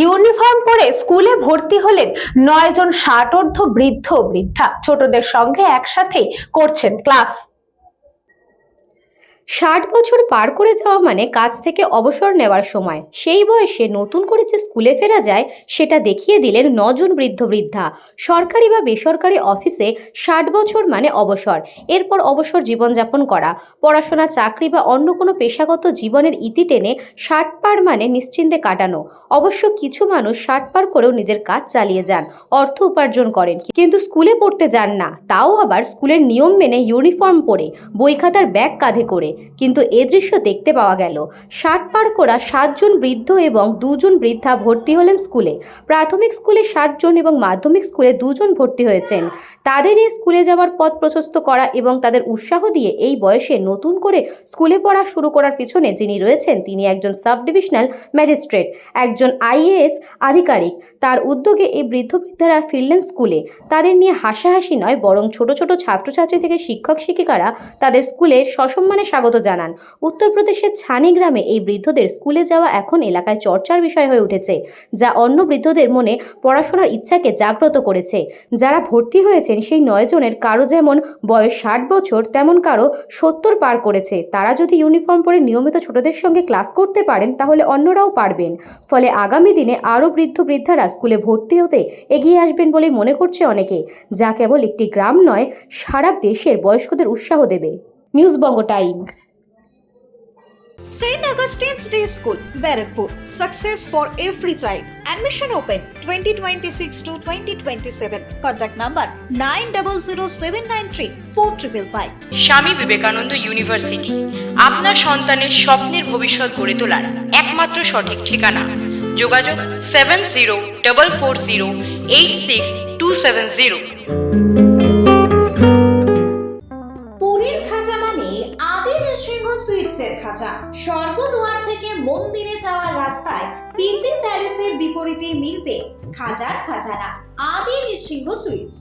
Uniform পরে স্কুলে ভর্তি হলেন 9 জন ষাটোর্ধ্ব বৃদ্ধ বৃদ্ধা। ছোটদের সঙ্গে একসাথে করছেন ক্লাস। 60 বছর পার করে যাওয়া মানে কাজ থেকে অবসর নেওয়ার সময়। সেই বয়সে নতুন করে যে স্কুলে ফেরা যায় সেটা দেখিয়ে দিলেন 9 জন বৃদ্ধ বৃদ্ধা। সরকারি বা বেসরকারি অফিসে 60 বছর মানে অবসর, এরপর অবসর জীবনযাপন করা, পড়াশোনা, চাকরি বা অন্য কোনো পেশাগত জীবনের ইতি টেনে 60 পার মানে নিশ্চিন্তে কাটানো। অবশ্য কিছু মানুষ 60 পার করেও নিজের কাজ চালিয়ে যান, অর্থ উপার্জন করেন, কিন্তু স্কুলে পড়তে যান না, তাও আবার স্কুলের নিয়ম মেনে ইউনিফর্ম পরে, বই খাতার ব্যাগ কাঁধে করে। কিন্তু এ দৃশ্য দেখতে পাওয়া গেল। 60 পার করা 7 জন বৃদ্ধ এবং 2 জন বৃদ্ধা ভর্তি হলেন স্কুলে। প্রাথমিক স্কুলে 7 জন এবং মাধ্যমিক স্কুলে 2 জন ভর্তি হয়েছেন। তাদের এই স্কুলে যাওয়ার পথ প্রশস্ত করা এবং তাদের উৎসাহ দিয়ে এই বয়সে নতুন করে স্কুলে পড়া শুরু করার পিছনে যিনি রয়েছেন তিনি একজন সাব ডিভিশনাল ম্যাজিস্ট্রেট, একজন আইএএস আধিকারিক। তার উদ্যোগে এই বৃদ্ধ বৃদ্ধারা ফিরলেন স্কুলে। তাদের নিয়ে হাসাহাসি নয়, বরং ছোট ছোট ছাত্রছাত্রী থেকে শিক্ষক শিক্ষিকারা তাদের স্কুলে সসম্মানে স্বাগত জানান। উত্তরপ্রদেশের ছানি গ্রামে এই বৃদ্ধদের স্কুলে যাওয়া এখন এলাকায় চর্চার বিষয় হয়ে উঠেছে, যা অন্য বৃদ্ধদের মনে পড়াশোনার ইচ্ছাকে জাগ্রত করেছে। যারা ভর্তি হয়েছেন সেই 9 জনের কারো যেমন বয়স 60 বছর, তেমন কারো 70 পার করেছে। তারা যদি ইউনিফর্ম পরে নিয়মিত ছোটদের সঙ্গে ক্লাস করতে পারেন তাহলে অন্যরাও পারবেন। ফলে আগামী দিনে আরও বৃদ্ধ বৃদ্ধারা স্কুলে ভর্তি হতে এগিয়ে আসবেন বলেই মনে করছে অনেকে, যা কেবল একটি গ্রাম নয়, সারা দেশের বয়স্কদের উৎসাহ দেবে। News Banga time. St. Augustine's Day School, Barakpur. Success for every child. Admission open 2026 to 2027. Contact number 9007934555. Swami Vivekananda university আপনার সন্তানের স্বপ্নের ভবিষ্যৎ গড়ে তোলার একমাত্র সঠিক ঠিকানা। যোগাযোগ 7044086270। পুরীর খাঁচা মানে আদি নৃসিংহ সুইটসের খাঁচা। স্বর্গদুয়ার থেকে মন্দিরে যাওয়ার রাস্তায় পিপি প্যালেসের বিপরীতে মিলবে খাজার খাজানা আদি নৃসিংহ সুইটস।